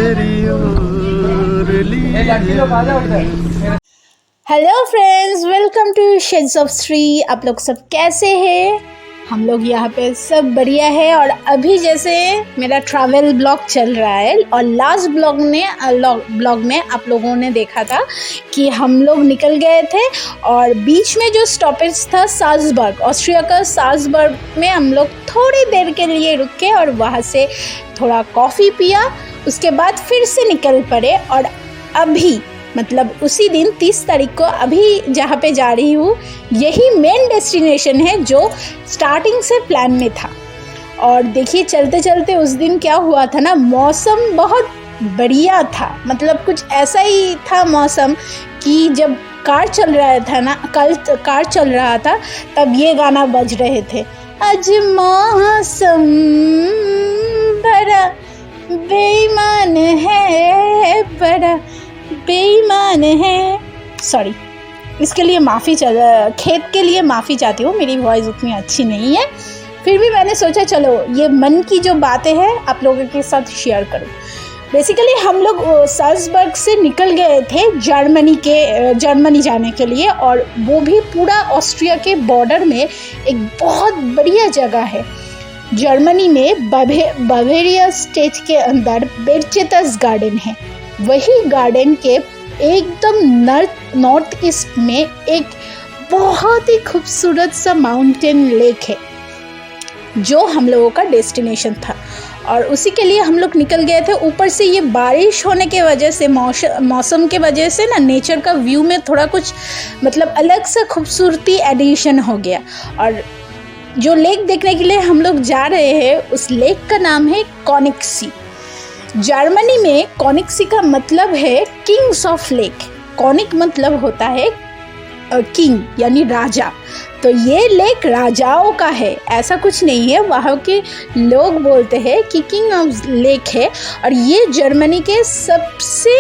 तेरी ओर लिए। Hello friends, welcome to shades of Shri. आप लोग सब कैसे हैं? हम लोग यहाँ पे सब बढ़िया है। और अभी जैसे मेरा ट्रैवल ब्लॉग चल रहा है और लास्ट ब्लॉग में आप लोगों ने देखा था कि हम लोग निकल गए थे और बीच में जो स्टॉपेज था साल्ज़बर्ग, ऑस्ट्रिया का साल्ज़बर्ग में हम लोग थोड़ी देर के लिए रुके और वहाँ से थोड़ा कॉफ़ी पिया। उसके बाद फिर से निकल पड़े और अभी मतलब उसी दिन 30 तारीख को अभी जहाँ पे जा रही हूँ यही मेन डेस्टिनेशन है जो स्टार्टिंग से प्लान में था। और देखिए चलते चलते उस दिन क्या हुआ था ना, मौसम बहुत बढ़िया था। मतलब कुछ ऐसा ही था मौसम कि जब कार चल रहा था तब ये गाना बज रहे थे। आज मौसम बड़ा बेईमान है, बड़ा बेईमान है। सॉरी, इसके लिए खेत के लिए माफ़ी चाहती हूँ, मेरी वॉइस उतनी अच्छी नहीं है। फिर भी मैंने सोचा चलो ये मन की जो बातें हैं आप लोगों के साथ शेयर करूँ। बेसिकली हम लोग साल्ज़बर्ग से निकल गए थे जर्मनी जाने के लिए, और वो भी पूरा ऑस्ट्रिया के बॉर्डर में एक बहुत बढ़िया जगह है। जर्मनी में बावेरिया स्टेट के अंदर बेरचेटस गार्डन है। वही गार्डन के एकदम नॉर्थ ईस्ट में एक बहुत ही खूबसूरत सा माउंटेन लेक है जो हम लोगों का डेस्टिनेशन था। और उसी के लिए हम लोग निकल गए थे। ऊपर से ये बारिश होने के वजह से, मौसम के वजह से ना, नेचर का व्यू में थोड़ा कुछ मतलब अलग सा खूबसूरती एडिशन हो गया। और जो लेक देखने के लिए हम लोग जा रहे हैं उस लेक का नाम है कॉनिक्सी। जर्मनी में कॉनिक्सी का मतलब है किंग्स ऑफ लेक। कॉनिक मतलब होता है किंग यानी राजा, तो ये लेक राजाओं का है, ऐसा कुछ नहीं है। वहाँ के लोग बोलते हैं कि किंग ऑफ लेक है। और ये जर्मनी के सबसे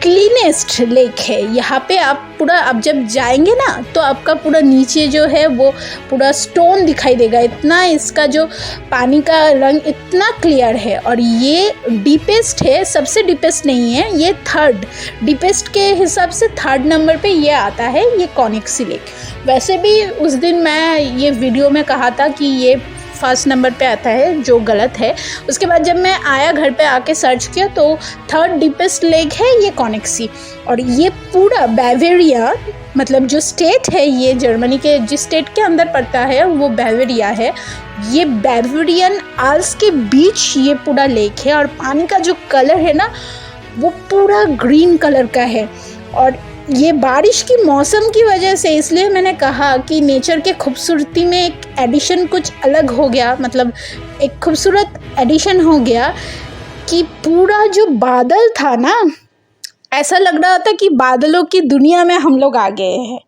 क्लीनेस्ट लेक है। यहाँ पे आप जब जाएंगे ना तो आपका पूरा नीचे जो है वो पूरा स्टोन दिखाई देगा, इतना इसका जो पानी का रंग इतना क्लियर है। और ये डीपेस्ट है, सबसे डीपेस्ट नहीं है, ये थर्ड डीपेस्ट के हिसाब से थर्ड नंबर पे ये आता है, ये कॉनिक्सी लेक। वैसे भी उस दिन मैं ये वीडियो में कहा था कि ये फर्स्ट नंबर पे आता है, जो गलत है। उसके बाद जब मैं आया घर पे आके सर्च किया तो थर्ड डीपेस्ट लेक है ये कॉनिक्सी। और ये पूरा बावेरिया मतलब जो स्टेट है, ये जर्मनी के जिस स्टेट के अंदर पड़ता है वो बावेरिया है। ये बावेरियन आल्प्स के बीच ये पूरा लेक है और पानी का जो कलर है ना वो पूरा ग्रीन कलर का है। और ये बारिश की मौसम की वजह से, इसलिए मैंने कहा कि नेचर के खूबसूरती में एक एडिशन कुछ अलग हो गया, मतलब एक खूबसूरत एडिशन हो गया कि पूरा जो बादल था ना, ऐसा लग रहा था कि बादलों की दुनिया में हम लोग आ गए हैं।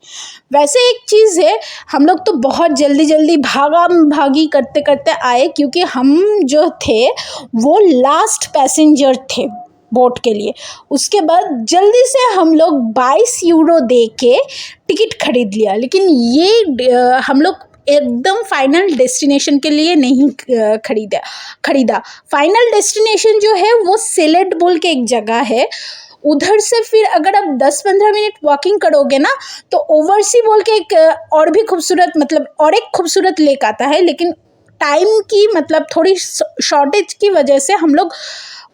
वैसे एक चीज़ है, हम लोग तो बहुत जल्दी भागी करते करते आए, क्योंकि हम जो थे वो लास्ट पैसेंजर थे बोट के लिए। उसके बाद जल्दी से हम लोग 22 यूरो दे के टिकट खरीद लिया। लेकिन ये हम लोग एकदम फाइनल डेस्टिनेशन के लिए नहीं खरीदा। फाइनल डेस्टिनेशन जो है वो सेलेट बोल के एक जगह है। उधर से फिर अगर आप 10-15 मिनट वॉकिंग करोगे ना तो ओवरसी बोल के एक और भी खूबसूरत, मतलब और एक खूबसूरत लेक आता है। लेकिन टाइम की मतलब थोड़ी शॉर्टेज की वजह से हम लोग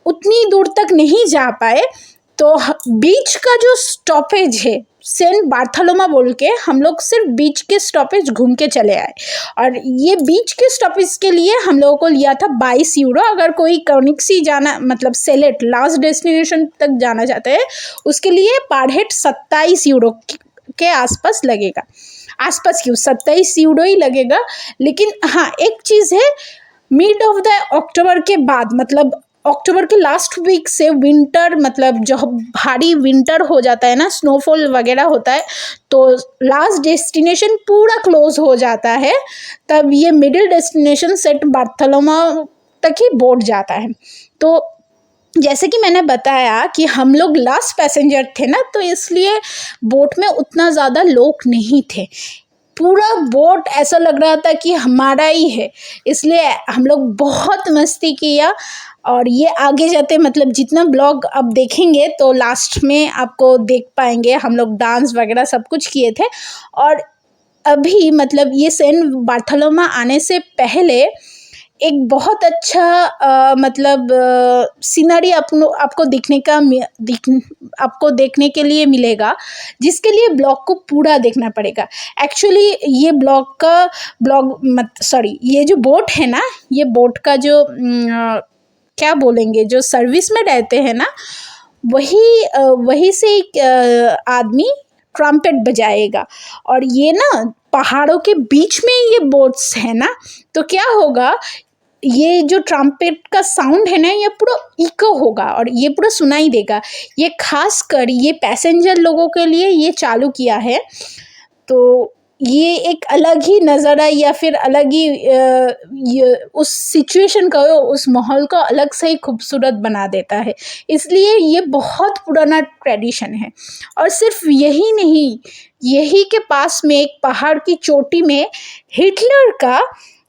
उतनी दूर तक नहीं जा पाए। तो बीच का जो स्टॉपेज है सेंट बार्थोलोमा बोल के, हम लोग सिर्फ बीच के स्टॉपेज घूम के चले आए। और ये बीच के स्टॉपेज के लिए हम लोगों को लिया था 22 यूरो। अगर कोई कॉनिक्सी जाना मतलब सेलेट लास्ट डेस्टिनेशन तक जाना चाहते हैं उसके लिए पर हेड 27 यूरो के आसपास लगेगा। आसपास क्यों, 27 यूरो ही लगेगा। लेकिन हाँ, एक चीज़ है, मिड ऑफ द अक्टूबर के बाद, मतलब अक्टूबर के लास्ट वीक से विंटर, मतलब जो भारी विंटर हो जाता है ना, स्नोफॉल वगैरह होता है, तो लास्ट डेस्टिनेशन पूरा क्लोज हो जाता है। तब ये मिडिल डेस्टिनेशन सेंट बार्थोलोमा तक ही बोट जाता है। तो जैसे कि मैंने बताया कि हम लोग लास्ट पैसेंजर थे ना, तो इसलिए बोट में उतना ज़्यादा लोग नहीं थे। पूरा बोट ऐसा लग रहा था कि हमारा ही है, इसलिए हम लोग बहुत मस्ती किया। और ये आगे जाते मतलब जितना ब्लॉग अब देखेंगे तो लास्ट में आपको देख पाएंगे हम लोग डांस वगैरह सब कुछ किए थे। और अभी मतलब ये सेंट बार्थोलोमा आने से पहले एक बहुत अच्छा मतलब सीनरी आपको आपको देखने के लिए मिलेगा, जिसके लिए ब्लॉग को पूरा देखना पड़ेगा। एक्चुअली ये ये जो बोट है ना, ये बोट का जो क्या बोलेंगे, जो सर्विस में रहते हैं ना, वही से एक आदमी ट्रम्पेट बजाएगा। और ये ना पहाड़ों के बीच में ये बोट्स है ना, तो क्या होगा, ये जो ट्रम्पेट का साउंड है ना, ये पूरा इको होगा और ये पूरा सुनाई देगा। ये खास कर ये पैसेंजर लोगों के लिए ये चालू किया है, तो ये एक अलग ही नज़ारा या फिर अलग ही ये उस सिचुएशन का, उस माहौल को अलग से ही खूबसूरत बना देता है। इसलिए ये बहुत पुराना ट्रेडिशन है। और सिर्फ यही नहीं, यही के पास में एक पहाड़ की चोटी में हिटलर का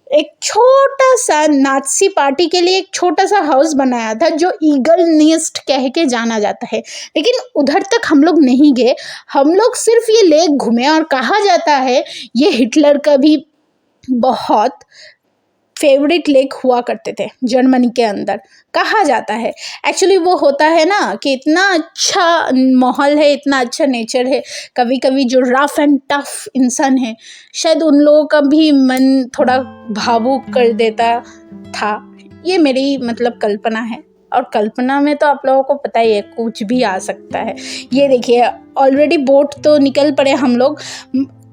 एक छोटा सा नाज़ी पार्टी के लिए एक छोटा सा हाउस बनाया था, जो ईगल नेस्ट कह के जाना जाता है। लेकिन उधर तक हम लोग नहीं गए, हम लोग सिर्फ ये लेक घूमे। और कहा जाता है ये हिटलर का भी बहुत फेवरेट लेक हुआ करते थे जर्मनी के अंदर, कहा जाता है। एक्चुअली वो होता है ना कि इतना अच्छा माहौल है, इतना अच्छा नेचर है, कभी कभी जो रफ एंड टफ इंसान है, शायद उन लोगों का भी मन थोड़ा भावुक कर देता था। ये मेरी मतलब कल्पना है, और कल्पना में तो आप लोगों को पता ही है कुछ भी आ सकता है। ये देखिए ऑलरेडी बोट तो निकल पड़े हम लोग।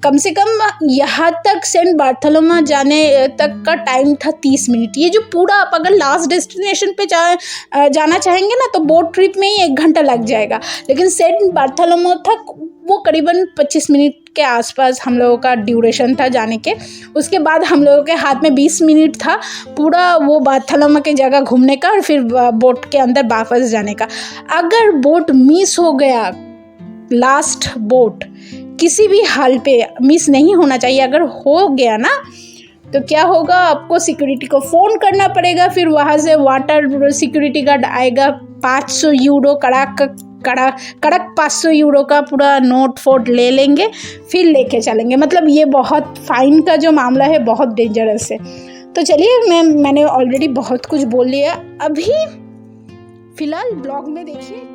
कम से कम यहाँ तक सेंट बार्थोलोमा जाने तक का टाइम था 30 मिनट। ये जो पूरा आप अगर लास्ट डेस्टिनेशन पे जाना चाहेंगे ना, तो बोट ट्रिप में ही 1 घंटा लग जाएगा। लेकिन सेंट बार्थोलोमा तक वो करीबन 25 मिनट के आसपास हम लोगों का ड्यूरेशन था जाने के। उसके बाद हम लोगों के हाथ में 20 मिनट था पूरा वो बार्थोलोमा की जगह घूमने का और फिर बोट के अंदर वापस जाने का। अगर बोट मिस हो गया, लास्ट बोट किसी भी हाल पे मिस नहीं होना चाहिए, अगर हो गया ना तो क्या होगा, आपको सिक्योरिटी को फ़ोन करना पड़ेगा। फिर वहाँ से वाटर सिक्योरिटी गार्ड आएगा, 500 यूरो कड़क 500 यूरो का पूरा नोट फोट ले लेंगे, फिर लेके चलेंगे। मतलब ये बहुत फाइन का जो मामला है, बहुत डेंजरस है। तो चलिए, मैंने ऑलरेडी बहुत कुछ बोल लिया। अभी फ़िलहाल ब्लॉग में देखिए।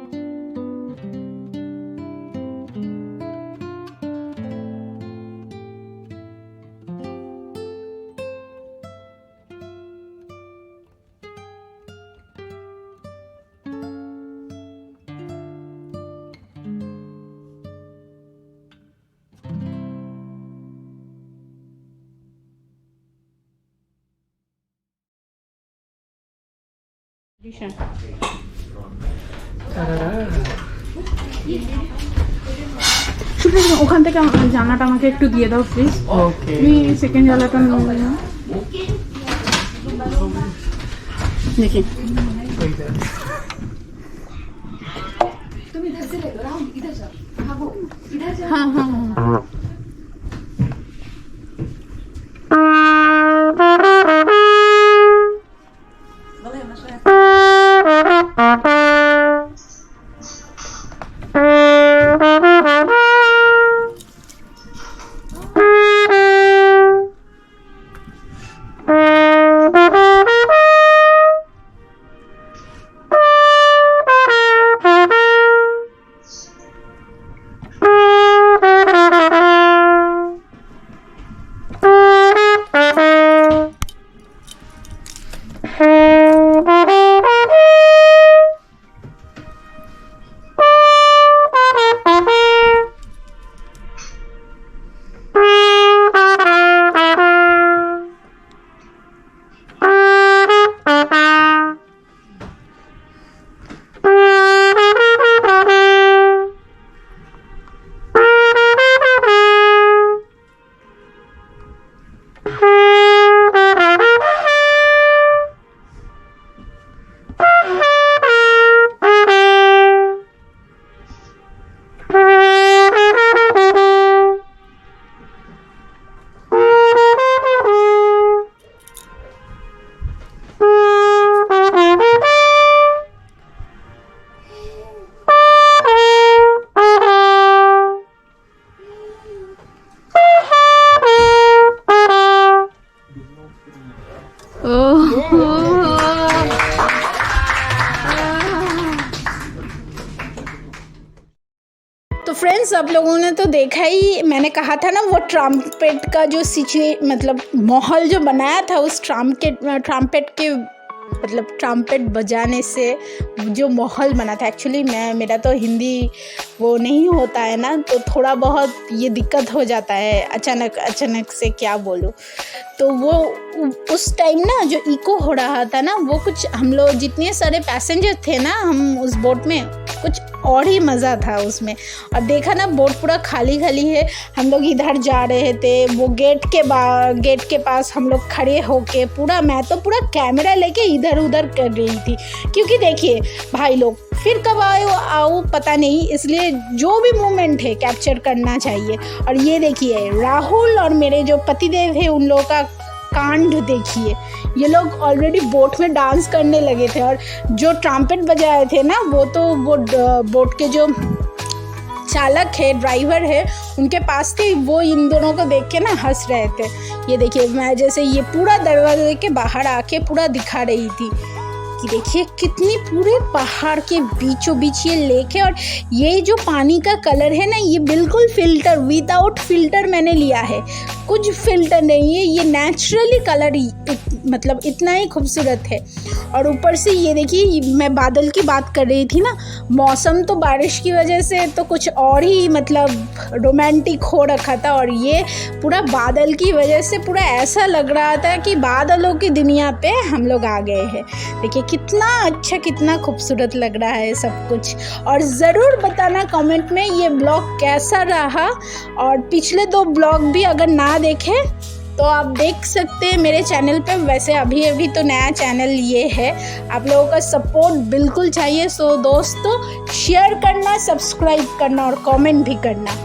ওখান থেকে জানাটা আমাকে একটু দিয়ে দাও প্লিজ। ওকে, আমি সেকেন্ড জানাটা দেখি। हाँ हाँ हाँ तो फ्रेंड्स, आप लोगों ने तो देखा ही, मैंने कहा था ना वो ट्रम्पेट का जो मतलब माहौल जो बनाया था उस ट्रम्पेट के मतलब ट्रम्पेट बजाने से जो माहौल बना था। एक्चुअली मेरा तो हिंदी वो नहीं होता है ना, तो थोड़ा बहुत ये दिक्कत हो जाता है अचानक से क्या बोलूँ। तो वो उस टाइम ना जो इको हो रहा था ना, वो कुछ हम लोग जितने सारे पैसेंजर थे ना हम उस बोट में, कुछ और ही मज़ा था उसमें। और देखा ना बोट पूरा खाली है। हम लोग इधर जा रहे थे, वो गेट के पास हम लोग खड़े होके मैं तो पूरा कैमरा लेके इधर उधर कर रही थी, क्योंकि देखिए भाई लोग फिर कब आओ पता नहीं, इसलिए जो भी मोमेंट है कैप्चर करना चाहिए। और ये देखिए राहुल और मेरे जो पतिदेव है उन लोगों का कांड देखिए, ये लोग ऑलरेडी बोट में डांस करने लगे थे। और जो ट्रम्पेट बजाए थे ना वो बोट के जो चालक है, ड्राइवर है, उनके पास थे, वो इन दोनों को देख के ना हंस रहे थे। ये देखिए मैं जैसे ये पूरा दरवाजे के बाहर आके पूरा दिखा रही थी कि देखिए कितनी पूरे पहाड़ के बीचों बीच ये लेक है। और ये जो पानी का कलर है ना, ये बिल्कुल विदाउट फिल्टर मैंने लिया है, कुछ फिल्टर नहीं है, ये नेचुरली कलर मतलब इतना ही खूबसूरत है। और ऊपर से ये देखिए, मैं बादल की बात कर रही थी ना, मौसम तो बारिश की वजह से तो कुछ और ही मतलब रोमांटिक हो रखा था, और ये पूरा बादल की वजह से पूरा ऐसा लग रहा था कि बादलों की दुनिया पे हम लोग आ गए हैं। देखिए कितना अच्छा, कितना खूबसूरत लग रहा है सब कुछ। और ज़रूर बताना कमेंट में ये ब्लॉग कैसा रहा, और पिछले 2 ब्लॉग भी अगर ना देखे तो आप देख सकते हैं मेरे चैनल पे। वैसे अभी तो नया चैनल ये है, आप लोगों का सपोर्ट बिल्कुल चाहिए। सो दोस्तों, शेयर करना, सब्सक्राइब करना और कमेंट भी करना।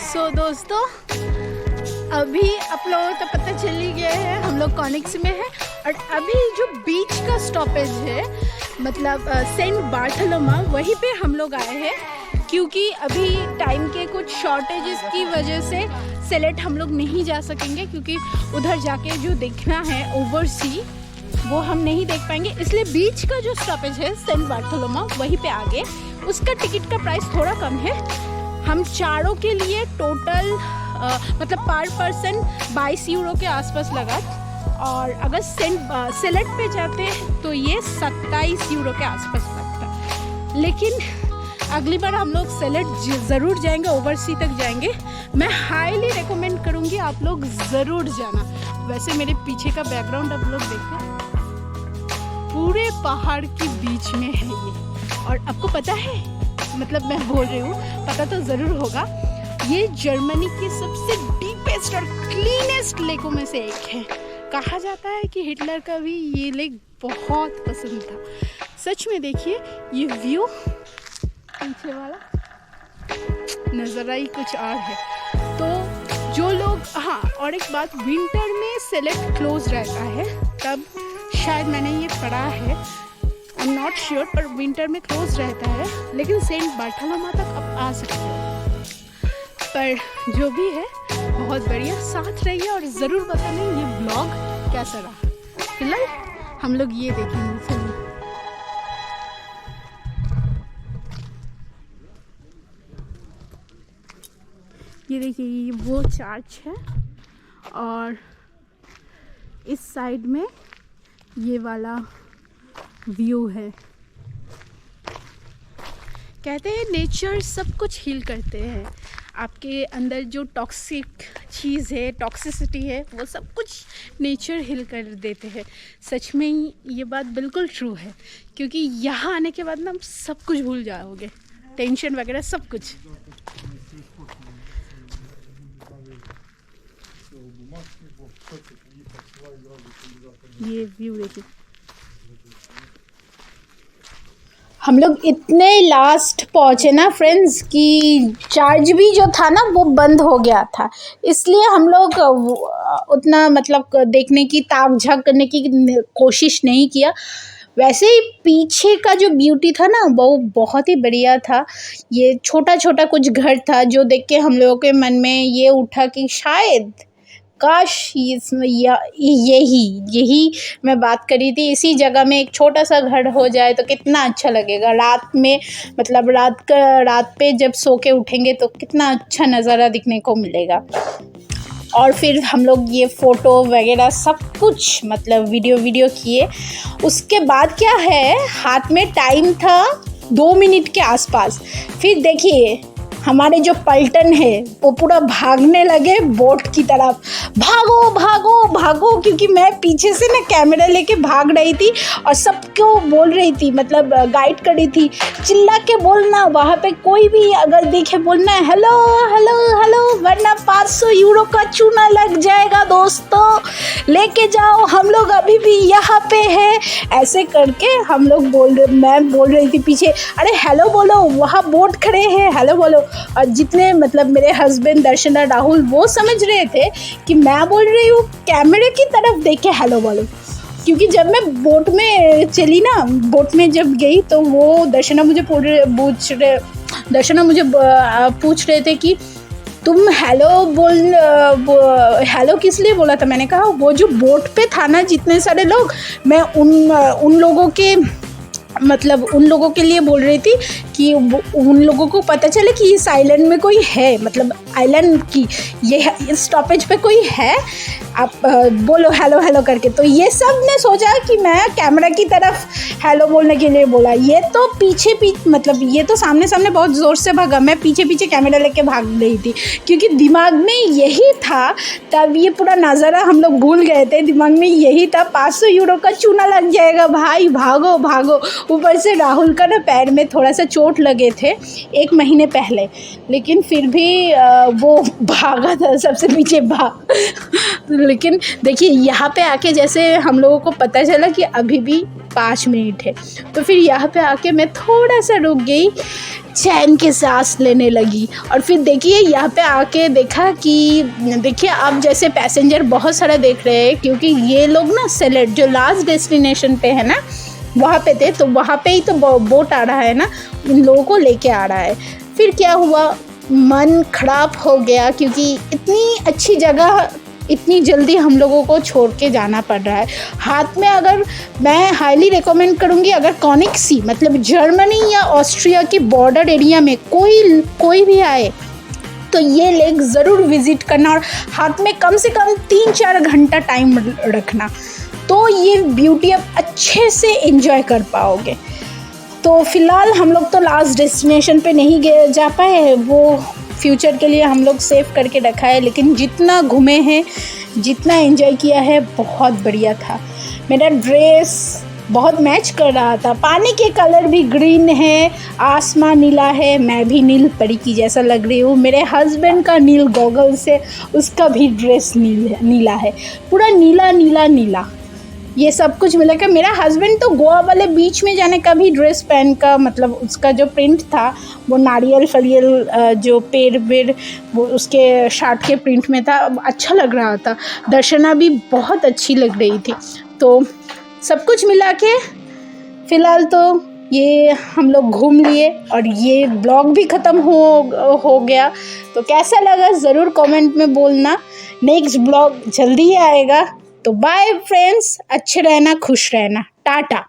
सो दोस्तों, अभी आप लोगों को तो पता चल ही गया है हम लोग कॉनिक्स में है। और अभी जो बीच का स्टॉपेज है मतलब सेंट बार्थोलोमा, वहीं पे हम लोग आए हैं, क्योंकि अभी टाइम के कुछ शॉर्टेजेस की वजह से सेलेट हम लोग नहीं जा सकेंगे, क्योंकि उधर जाके जो देखना है ओवरसी वो हम नहीं देख पाएंगे। इसलिए बीच का जो स्टॉपेज है सेंट बार्थोलोमा, वहीं पे आगे उसका टिकट का प्राइस थोड़ा कम है। हम चारों के लिए टोटल मतलब पर पर्सन 22 यूरो के आसपास लगा, और अगर सेलेट पे जाते हैं तो ये 27 यूरो के आसपास लगता। लेकिन अगली बार हम लोग सेलेट ज़रूर जाएंगे, ओवरसी तक जाएंगे। मैं हाईली रिकमेंड करूँगी आप लोग ज़रूर जाना। वैसे मेरे पीछे का बैकग्राउंड आप लोग देखें, पूरे पहाड़ के बीच में है ये। और आपको पता है, मतलब मैं बोल रही हूँ, पता तो ज़रूर होगा, ये जर्मनी की सबसे डीपेस्ट और क्लीनेस्ट लेकों में से एक है। कहा जाता है कि हिटलर का भी ये लेक बहुत पसंद था। सच में देखिए ये व्यू पीछे वाला नज़ारा ही कुछ और है। तो जो लोग, हाँ और एक बात, विंटर में सेलेक्ट क्लोज रहता है, तब शायद मैंने ये पढ़ा है, आई एम नॉट श्योर, पर विंटर में क्लोज रहता है। लेकिन सेंट बार्थोलोमा तक आप आ सकते हो। पर जो भी है बहुत बढ़िया, साथ रहिए और ज़रूर बताना ये ब्लॉग कैसा रहा। फिलहाल हम लोग ये देखेंगे। चलिए, ये देखिए ये वो चर्च है, और इस साइड में ये वाला व्यू है। कहते हैं नेचर सब कुछ हील करते हैं, आपके अंदर जो टॉक्सिक चीज़ है, टॉक्सिसिटी है, वो सब कुछ नेचर हील कर देते हैं। सच में ही ये बात बिल्कुल ट्रू है, क्योंकि यहाँ आने के बाद ना आप सब कुछ भूल जाओगे, टेंशन वगैरह सब कुछ। ये व्यू देखिए। हम लोग इतने लास्ट पहुँचे ना फ्रेंड्स कि चार्ज भी जो था ना वो बंद हो गया था, इसलिए हम लोग उतना मतलब देखने की ताक झाँक करने की कोशिश नहीं किया। वैसे ही पीछे का जो ब्यूटी था ना वो बहुत ही बढ़िया था। ये छोटा छोटा कुछ घर था जो देख के हम लोगों के मन में ये उठा कि शायद काश यही मैं बात करी थी, इसी जगह में एक छोटा सा घर हो जाए तो कितना अच्छा लगेगा। रात में मतलब रात पे जब सो के उठेंगे तो कितना अच्छा नज़ारा दिखने को मिलेगा। और फिर हम लोग ये फ़ोटो वगैरह सब कुछ मतलब वीडियो किए। उसके बाद क्या है, हाथ में टाइम था 2 मिनट के आसपास। फिर देखिए हमारे जो पलटन है वो पूरा भागने लगे बोट की तरफ, भागो भागो भागो, क्योंकि मैं पीछे से ना कैमरा लेके भाग रही थी और सबको बोल रही थी, मतलब गाइड कर रही थी, चिल्ला के बोलना, वहाँ पे कोई भी अगर देखे बोलना हेलो हेलो हेलो, वरना 500 यूरो का चूना लग जाएगा दोस्तों, लेके जाओ, हम लोग अभी भी यहाँ पे है। ऐसे करके हम लोग मैं बोल रही थी पीछे, अरे हेलो बोलो, वहाँ बोट खड़े हैं, हेलो बोलो। और जितने मतलब मेरे हस्बैंड दर्शना राहुल वो समझ रहे थे कि मैं बोल रही हूँ कैमरे की तरफ देख के हेलो बोलो, क्योंकि जब मैं बोट में चली ना, बोट में जब गई तो वो दर्शना मुझे पूछ रहे थे कि तुम हेलो हेलो किस लिए बोला था। मैंने कहा वो जो बोट पे था ना जितने सारे लोग, मैं उन लोगों के मतलब उन लोगों के लिए बोल रही थी कि उन लोगों को पता चले कि इस आइलैंड में कोई है, मतलब आइलैंड की ये स्टॉपेज पे कोई है, आप बोलो हेलो हेलो करके। तो ये सब ने सोचा कि मैं कैमरा की तरफ हेलो बोलने के लिए बोला। ये तो पीछे मतलब ये तो सामने बहुत ज़ोर से भागा, मैं पीछे कैमरा लेके भाग रही थी, क्योंकि दिमाग में यही था। तब ये पूरा नज़ारा हम लोग भूल गए थे, दिमाग में यही था 500 यूरो का चूना लग जाएगा भाई, भागो भागो। ऊपर से राहुल का ना पैर में थोड़ा सा चोट लगे थे 1 महीने पहले, लेकिन फिर भी वो भागा था सबसे पीछे लेकिन देखिए यहाँ पे आके जैसे हम लोगों को पता चला कि अभी भी 5 मिनट है, तो फिर यहाँ पे आके मैं थोड़ा सा रुक गई, चैन के सांस लेने लगी। और फिर देखिए यहाँ पे आके देखा कि देखिए अब जैसे पैसेंजर बहुत सारा देख रहे हैं, क्योंकि ये लोग ना सेलेट जो लास्ट डेस्टिनेशन पे है ना वहाँ पे थे, तो वहाँ पे ही तो बोट आ रहा है ना, इन लोगों को लेके आ रहा है। फिर क्या हुआ, मन खराब हो गया, क्योंकि इतनी अच्छी जगह इतनी जल्दी हम लोगों को छोड़ के जाना पड़ रहा है। हाथ में अगर मैं हाईली रिकमेंड करूँगी, अगर कॉनिक सी मतलब जर्मनी या ऑस्ट्रिया के बॉर्डर एरिया में कोई भी आए तो ये लेक ज़रूर विज़िट करना, और हाथ में कम से कम 3-4 घंटा टाइम रखना, तो ये ब्यूटी आप अच्छे से एंजॉय कर पाओगे। तो फ़िलहाल हम लोग तो लास्ट डेस्टिनेशन पे नहीं जा पाए, वो फ्यूचर के लिए हम लोग सेव करके रखा है, लेकिन जितना घूमे हैं, जितना एंजॉय किया है, बहुत बढ़िया था। मेरा ड्रेस बहुत मैच कर रहा था, पानी के कलर भी ग्रीन है, आसमान नीला है, मैं भी नील परी की जैसा लग रही हूँ, मेरे हस्बैंड का नील गॉगल्स है, उसका भी ड्रेस नीला है, पूरा नीला नीला नीला, ये सब कुछ मिला के। मेरा हस्बैंड तो गोवा वाले बीच में जाने का भी ड्रेस पहन का, मतलब उसका जो प्रिंट था वो नारियल फलियल जो पेड़ वो उसके शर्ट के प्रिंट में था, अच्छा लग रहा था। दर्शना भी बहुत अच्छी लग रही थी। तो सब कुछ मिला के फ़िलहाल तो ये हम लोग घूम लिए और ये ब्लॉग भी ख़त्म हो गया। तो कैसा लगा ज़रूर कमेंट में बोलना। नेक्स्ट ब्लॉग जल्दी ही आएगा। तो बाय फ्रेंड्स, अच्छे रहना, खुश रहना, टाटा।